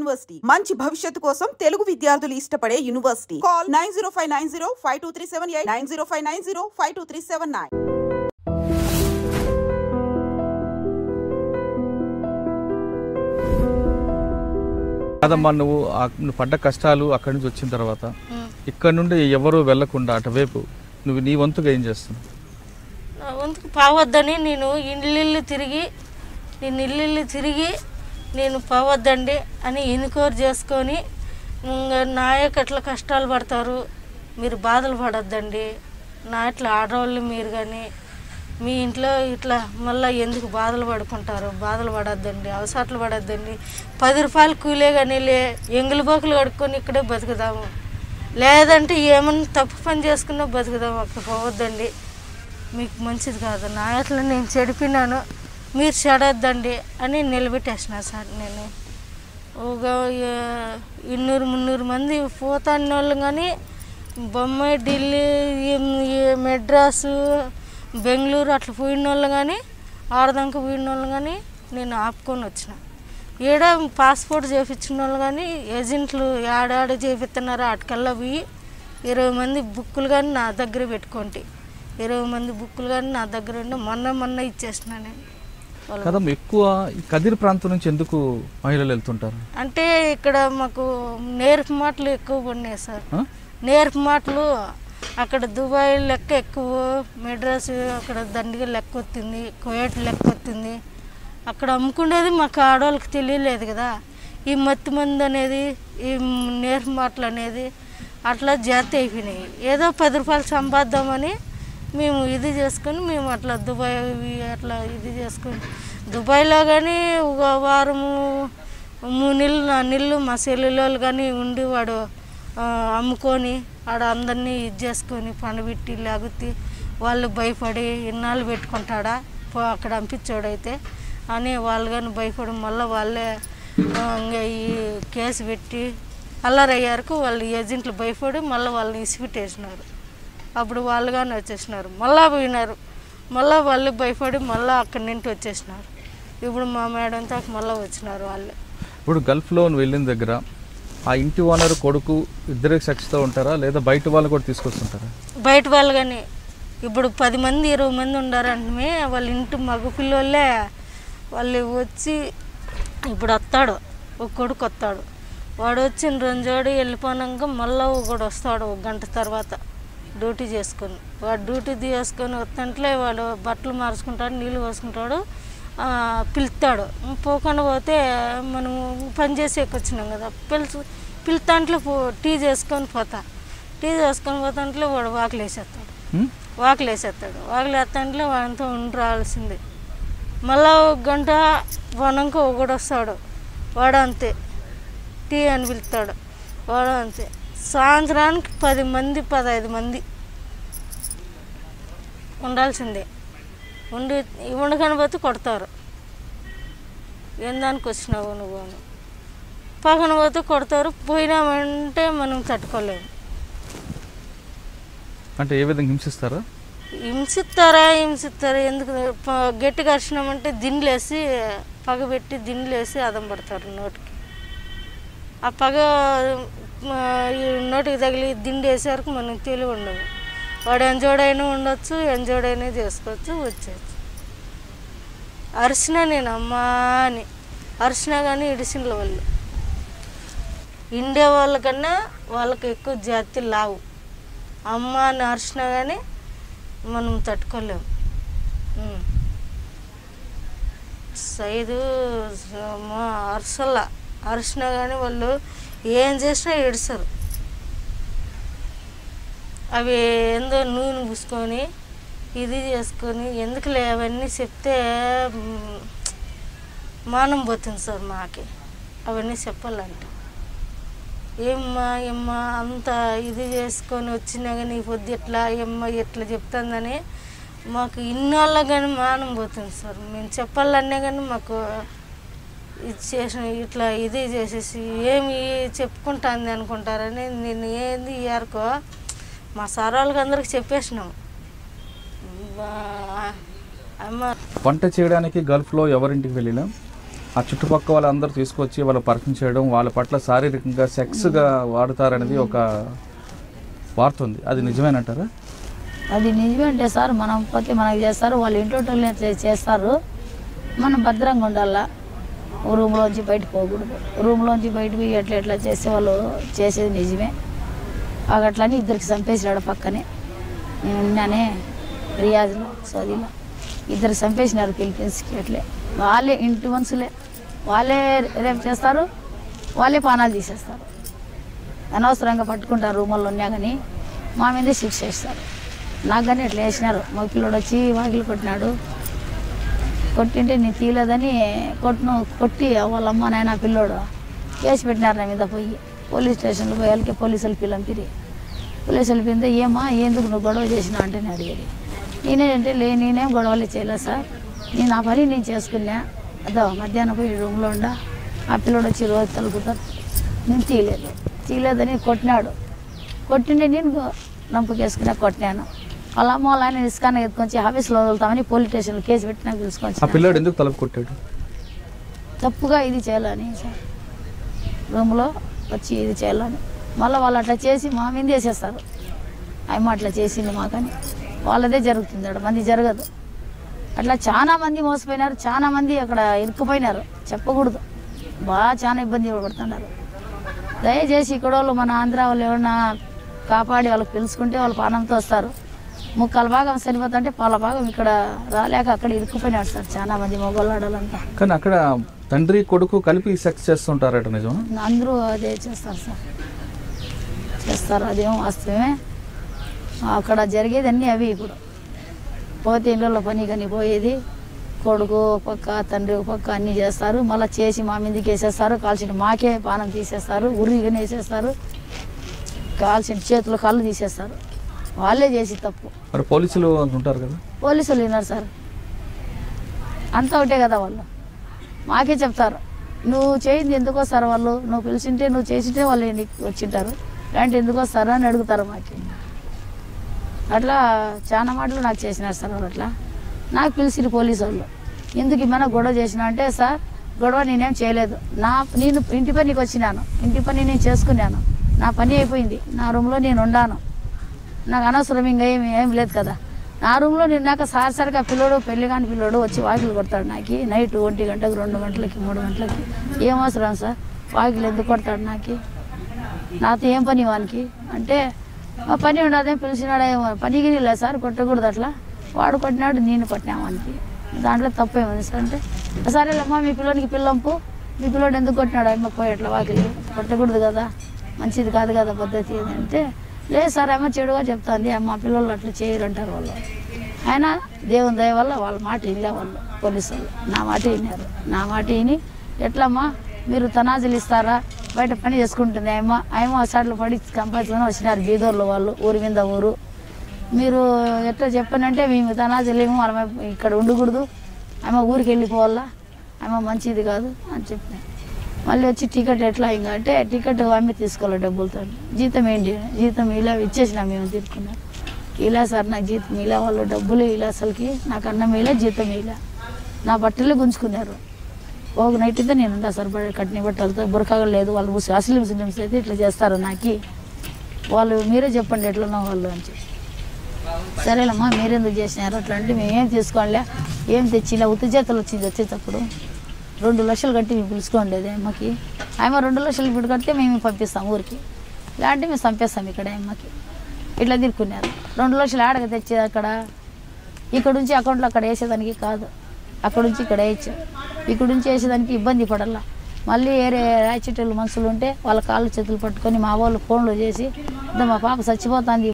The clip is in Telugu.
యూనివర్సిటీ మంచి భవిష్యత్తు కోసం తెలుగు విద్యార్థులు ఇష్టపడే యూనివర్సిటీ. కాల్ 9059052378 9059052379. కాదమ్మా, నువ్వు పడ్డ కష్టాలు అక్కడి నుంచి వచ్చిన తర్వాత ఇక్కడ నుండి ఎవరు వెళ్లకుండా అటువైపు నువ్వు నీ వంతుగా ఏం చేస్తున్నావు? నా వంతుకు పోవద్దని నేను ఇల్లు తిరిగి నేను పోవద్దండి అని ఎన్నికోరు చేసుకొని నాయకు అట్లా కష్టాలు పడతారు, మీరు బాధలు పడొద్దండి, నా ఇట్లా ఆడవాళ్ళు మీరు కానీ మీ ఇంట్లో ఇట్లా మళ్ళీ ఎందుకు బాధలు పడుకుంటారు, బాధలు పడొద్దండి, అవసరాలు పడొద్దండి, 10 రూపాయలు కూలే కానీ ఎంగులు బోకులు కడుక్కొని ఇక్కడే బతుకుదాము, లేదంటే ఏమన్నా తప్పు పని చేసుకున్నా బతుకుదాము, అక్కడ పోవద్దండి, మీకు మంచిది కాదు, నా ఇట్లా నేను చెడిపినాను, మీరు చెడొద్దండి అని నిలబెట్టేసిన సార్. నేను ఒక 200-300 మంది పోతాన్న వాళ్ళు కానీ బొంబాయి, ఢిల్లీ, మెడ్రాసు, బెంగళూరు అట్లా పోయిన వాళ్ళు కానీ ఆడదాకా పోయిన వాళ్ళు కానీ నేను ఆపుకొని వచ్చిన. ఈడ పాస్పోర్ట్ చేయించిన వాళ్ళు కానీ ఏజెంట్లు ఆడాడ చేపిస్తున్నారు, అటుకల్లా పోయి 20 మంది బుక్కులు కానీ నా దగ్గర పెట్టుకోండి, 20 మంది బుక్కులు కానీ నా దగ్గర ఉండి మొన్న ఇచ్చేసిన. నేను కదమ్మ, ఎక్కువ కదిరి ప్రాంతం నుంచి ఎందుకు మహిళలు వెళ్తుంటారు అంటే ఇక్కడ మాకు నేర్పు మాటలు ఎక్కువ పడినాయి సార్. నేర్పు మాటలు అక్కడ దుబాయ్ లెక్క ఎక్కువ, మెడ్రాస్ అక్కడ దండిగా లెక్క వస్తుంది, కువైట్ లెక్క వస్తుంది, అక్కడ అమ్ముకునేది మాకు ఆడవాళ్ళకి తెలియలేదు కదా. ఈ మత్తి మంది అనేది, ఈ నేర్పు మాటలు అనేది అట్లా జాతి అయిపోయినాయి. ఏదో 10 రూపాయలు సంపాదిద్దామని మేము ఇది చేసుకొని మేము అట్లా దుబాయ్ అట్లా ఇది చేసుకొని దుబాయ్లో కానీ ఒక వారము 3 నెలలు 4 నెలలు మా సెల్లులో కానీ ఉండి వాడు అమ్ముకొని ఆడ అందరినీ ఇది చేసుకొని పండబెట్టి లేకపోతే వాళ్ళు భయపడి ఇన్నాళ్ళు పెట్టుకుంటాడా అక్కడ పంపించాడైతే అని వాళ్ళు కానీ భయపడి మళ్ళీ వాళ్ళే ఈ కేసు పెట్టి అల్లరయ్యారుకు వాళ్ళు ఏజెంట్లు భయపడి మళ్ళీ వాళ్ళని ఇసిపెట్టేసినారు. అప్పుడు వాళ్ళు కానీ వచ్చేసినారు, మళ్ళీ పోయినారు, మళ్ళీ వాళ్ళు భయపడి మళ్ళీ అక్కడి నుండి వచ్చేసినారు. ఇప్పుడు మా మేడంతో మళ్ళీ వచ్చినారు వాళ్ళే. ఇప్పుడు గల్ఫ్లో వెళ్ళిన దగ్గర ఆ ఇంటి ఓనర్ కొడుకు ఇద్దరికి సాక్షితో ఉంటారా లేదా బయట వాళ్ళు కూడా తీసుకొస్తుంటారా? బయట వాళ్ళు కానీ ఇప్పుడు 10 మంది 20 మంది ఉండారంటే వాళ్ళ ఇంటి మగ పిల్లలే వాళ్ళు వచ్చి ఇప్పుడు వస్తాడు, ఒక కొడుకు వస్తాడు, వాడు వచ్చిన రోజు వెళ్ళిపోయాక మళ్ళీ ఒకడు వస్తాడు 1 గంట తర్వాత డ్యూటీ చేసుకొని. వాడు డ్యూటీ చేసుకొని వస్తుంటే వాడు బట్టలు మార్చుకుంటాడు, నీళ్ళు పోసుకుంటాడు, పిలుస్తాడు. పోకుండా పోతే మనము పని చేసేకి వచ్చినాం కదా, పిలుతాంట్లో టీ చేసుకొని పోతా, టీ చేసుకొని పోతాంట్లో వాడు వాకులు వేసేస్తాడు, వాకులు వాడితో ఉండి రావాల్సిందే. మళ్ళీ 1 గంట పోనాక ఒకడు వస్తాడు, వాడు అంతే టీ అని పిలుస్తాడు, వాడు అంతే. సాయంత్రానికి 10 మంది 15 మంది ఉండాల్సిందే. ఉండకని పోతే కొడతారు, ఏం దానికి వచ్చినావు నువ్వు అని. పక్కన పోతే కొడతారు, పోయినామంటే మనం తట్టుకోలేము. అంటే ఏ విధంగా హింసిస్తారా? హింసిస్తారు. ఎందుకు గట్టిగా అరిచినామంటే దిండ్లేసి పగబెట్టి దిండ్లేసి అదం పడతారు నోటికి. ఆ పగ నోటికి తగిలి దిండి వేసేవరకు మనకు తెలివి ఉండదు. వాడు ఎంజోడైనా ఉండొచ్చు, ఎంజోడైనా చేసుకోవచ్చు, వచ్చేయచ్చు. అరిచినా నేను అమ్మా అని అరిచినా కానీ ఇడిసిన వాళ్ళు ఇండియా వాళ్ళకన్నా వాళ్ళకి ఎక్కువ జాతి లావు. అమ్మ అని అరిచినా కానీ మనం తట్టుకోలేము. సైదు అరిచినా కానీ వాళ్ళు ఏం చేసినా ఏడుస్తారు. అవి ఏందో నూనె పూసుకొని ఇది చేసుకొని ఎందుకులే అవన్నీ చెప్తే మానం పోతుంది సార్ మాకి. అవన్నీ చెప్పాలంటే ఏమ్మా అంత ఇది చేసుకొని వచ్చినా కానీ పొద్దు ఎట్లా ఎట్లా చెప్తుందని మాకు ఇన్నాళ్ళ కానీ మానం పోతుంది సార్. మేము చెప్పాలన్నా కానీ మాకు ఇది చేసిన ఇట్లా ఇది చేసేసి ఏమి చెప్పుకుంటుంది అనుకుంటారని నేను ఏంది ఇయర్కో మా సార్ వాళ్ళకి అందరికి చెప్పేసినాము. వంట చేయడానికి గల్ఫ్లో ఎవరింటికి వెళ్ళినా ఆ చుట్టుపక్కల వాళ్ళందరూ తీసుకొచ్చి వాళ్ళు పరిచయం చేయడం, వాళ్ళ పట్ల శారీరకంగా సెక్స్గా వాడుతారనేది ఒక వార్త ఉంది. అది నిజమేనంటారా? అది నిజమే అంటే సార్, మనం పోతే మనకి చేస్తారు, వాళ్ళు ఇంట్లో చేస్తారు. మనం భద్రంగా ఉండాలా, రూమ్లోంచి బయటకు పోకూడదు. రూమ్లోంచి బయటకు ఎట్లా చేసే వాళ్ళు చేసేది నిజమే. అట్లని ఇద్దరికి చంపేసినాడు పక్కనే. నేను ఉన్నానే రియాజ్లో సౌదీలో, ఇద్దరికి చంపేసినారు ఫిలిపీన్స్కి. అట్లే వాళ్ళే ఇంటి మనుషులే, వాళ్ళే రేపు చేస్తారు, వాళ్ళే పానాలు తీసేస్తారు. అనవసరంగా పట్టుకుంటారు రూముల్లో ఉన్నా కానీ మా మీదే శిక్ష వేస్తారు. నాకు కానీ అట్లా వేసినారు. మా పిల్లోడు వచ్చి వాకిలు కొట్టినాడు, కొట్టింటే నేను తీయలేదని కొట్టి వాళ్ళ అమ్మ నాయన పిల్లోడు కేసు పెట్టినారు నా మీద. పోయి పోలీస్ స్టేషన్లో పోయి వాళ్ళకి పోలీసులు పిలిపిరి. పోలీసులు పిలిపితే ఏమా ఎందుకు నువ్వు గొడవ చేసినా అంటే నేను అడిగేది. నేనేంటే నేనేం గొడవలు చేయలేదు సార్, నేను నా పని నేను చేసుకున్నా. అదో మధ్యాహ్నం పోయి రూమ్లో ఉండా, ఆ పిల్లోడు వచ్చి రోజు తలుపుతారు. నేను తీయలేదని కొట్టినాడు. కొట్టిండే నేను నంపుకేసుకున్నా, కొట్టినాను. వాళ్ళ అమ్మ వాళ్ళ ఆయన ఇసుకాన ఎత్తుకొచ్చి ఆఫీస్లో వదులుతామని పోలీస్ స్టేషన్లో కేసు పెట్టినా పిలుచుకొచ్చి. ఆ పిల్లాడు ఎందుకు తలుపు కొట్టాడు? తప్పుగా ఇది చేయాలని సార్, రూమ్లో వచ్చి ఇది చేయాలని. మళ్ళీ వాళ్ళు అట్లా చేసి మా మీద వేసేస్తారు. అమ్మ అట్లా చేసింది మాకని, వాళ్ళదే జరుగుతుంది, అక్కడ మంది జరగదు. అట్లా చాలా మంది మోసపోయినారు, చాలా మంది అక్కడ ఇరుక్కుపోయినారు. చెప్పకూడదు, బాగా చాలా ఇబ్బంది పడుతున్నారు. దయచేసి ఇక్కడ వాళ్ళు మన ఆంధ్ర వాళ్ళు ఎవరన్నా కాపాడి వాళ్ళకి పిలుచుకుంటే వాళ్ళు పానంతో వస్తారు. ముక్కల భాగం సరిపోతుంటే పాల భాగం ఇక్కడ రాలేక అక్కడ ఇరుక్కుపోయినాడు సార్ చాలా మంది మొగోళ్ళాడాలంతా. కానీ అక్కడ తండ్రి కొడుకు కలిపి సెక్స్ చేస్తుంటారట, నిజం? అందరూ అదే చేస్తారు సార్, చేస్తారు. అదేమో వాస్తవమే. అక్కడ జరిగేది అన్నీ అవి. ఇప్పుడు పోతే ఇళ్ళలో పని కానీ పోయేది, కొడుకు ఒక పక్క తండ్రి ఒక పక్క అన్నీ చేస్తారు. మళ్ళీ చేసి మా మీదకి వేసేస్తారు, కాల్చిన మాకే పానం తీసేస్తారు, ఉరిగానే వేసేస్తారు, కాల్చిన చేతులు కళ్ళు తీసేస్తారు. వాళ్ళే చేసి తప్పు. మరి పోలీసులు ఉంటారు కదా? పోలీసులు విన్నారు సార్, అంతా ఒకటే కదా. వాళ్ళు మాకే చెప్తారు, నువ్వు చేయింది ఎందుకు వస్తారు వాళ్ళు, నువ్వు పిలిచింటే నువ్వు చేసింటే వాళ్ళు వచ్చింటారు, ఇలాంటి ఎందుకు వస్తారు అని అడుగుతారు మాకి. అట్లా చాలా మాటలు నాకు చేసినారు సార్ వాళ్ళు. అట్లా నాకు పిలిచిరు పోలీసు వాళ్ళు, ఎందుకు ఏమైనా గొడవ చేసినా అంటే, సార్ గొడవ నేనేం చేయలేదు, నేను ఇంటి పనికి వచ్చినాను, ఇంటి పని నేను చేసుకున్నాను, నా పని అయిపోయింది, నా రూమ్లో నేను ఉండాను, నాకు అనవసరం ఇంకా ఏం లేదు కదా. నా రూమ్లో నేను నాకు సారిసరిగా పిల్లోడు, పెళ్లి కాని పిల్లోడు వచ్చి వాకిలు కొడతాడు నాకు నైట్ 1 గంటకి 2 గంటలకి 3 గంటలకి. ఏం అవసరం సార్ వాకిలు ఎందుకు కొడతాడు నాకు, నాతో ఏం పని వానికి అంటే, మా పని ఉండదేం పిలిచినాడేమో, పనికి లేదు సార్, కొట్టకూడదు అట్లా, వాడు కొట్టినాడు నేను కొట్టినా వానికి, దాంట్లో తప్పేముంది సార్ అంటే, సరేలేమ్మా మీ పిల్లోనికి పిల్లంపు, మీ పిల్లోడు ఎందుకు కొట్టినాడు అమ్మ పోయి అట్లా వాకిలి కొట్టకూడదు కదా, మంచిది కాదు కదా పద్ధతి అంటే, లేదు సార్ అమ్మ చెడుగా చెప్తాంది, అమ్మ పిల్లలు అట్లా చేయరు అంటారు వాళ్ళు. అయినా దేవుని దయ వల్ల వాళ్ళ మాట వినలే వాళ్ళు పోలీసులు, నా మాట విన్నారు. నా మాట విని ఎట్లమ్మా మీరు తనాజులు ఇస్తారా, బయట పని చేసుకుంటుంది ఆయమ్మ అసాట్లు పడి కంపాల్సుకొని వచ్చినారు బీదోర్లు వాళ్ళు, ఊరి మీద ఊరు. మీరు ఎట్లా చెప్పనంటే మేము తనాజులేమో వాళ్ళ ఇక్కడ ఉండకూడదు, ఆమె ఊరికి వెళ్ళిపోవాలా, ఆమె మంచిది కాదు అని చెప్పిన. మళ్ళీ వచ్చి టికెట్ ఎట్లా ఇంకా అంటే, టికెట్ ఆమె తీసుకోవాలి డబ్బులతో, జీతం ఏంటి, జీతం ఇలా ఇచ్చేసినా మేము తీసుకున్నాం. ఇలా సార్ నాకు జీతం ఇలా, వాళ్ళు డబ్బులు ఇలా, అసలుకి నాకు అన్నం ఇలా జీతం ఇలా, నా బట్టలు గుంజుకున్నారు. ఒక నైట్ అయితే నేను ఉంటా సార్ కట్టిన బట్టలతో, బురకాగా లేదు. వాళ్ళు ముస్లిమ్స్ అయితే ఇట్లా చేస్తారు నాకు, వాళ్ళు మీరే చెప్పండి ఎట్లున్నా వాళ్ళు అని చెప్పి. సరేలమ్మా మీరెందుకు చేసినారు అట్లా అంటే, మేమేం తీసుకోవాలే, ఏం తెచ్చినా ఉత్తి చేతలు వచ్చింది. వచ్చేటప్పుడు 2 లక్షలు కట్టి మేము పిలుచుకోండి అమ్మకి, ఆమె 2 లక్షలు ఇప్పుడు కడితే మేము పంపిస్తాం ఊరికి, ఇలాంటి మేము చంపేస్తాం ఇక్కడ అమ్మకి. ఇట్లా తిరుక్కున్నారు. 2 లక్షలు ఆడక తెచ్చేది అక్కడ, ఇక్కడ నుంచి అకౌంట్లో అక్కడ వేసేదానికి కాదు, అక్కడ నుంచి ఇక్కడ వేయచ్చు, ఇక్కడ నుంచి వేసేదానికి ఇబ్బంది పడాల. మళ్ళీ వేరే రాయిచెట్టెలు మనుషులు ఉంటే వాళ్ళ కాళ్ళు చేతులు పట్టుకొని మా వాళ్ళు ఫోన్లో చేసి, మా పాప చచ్చిపోతుంది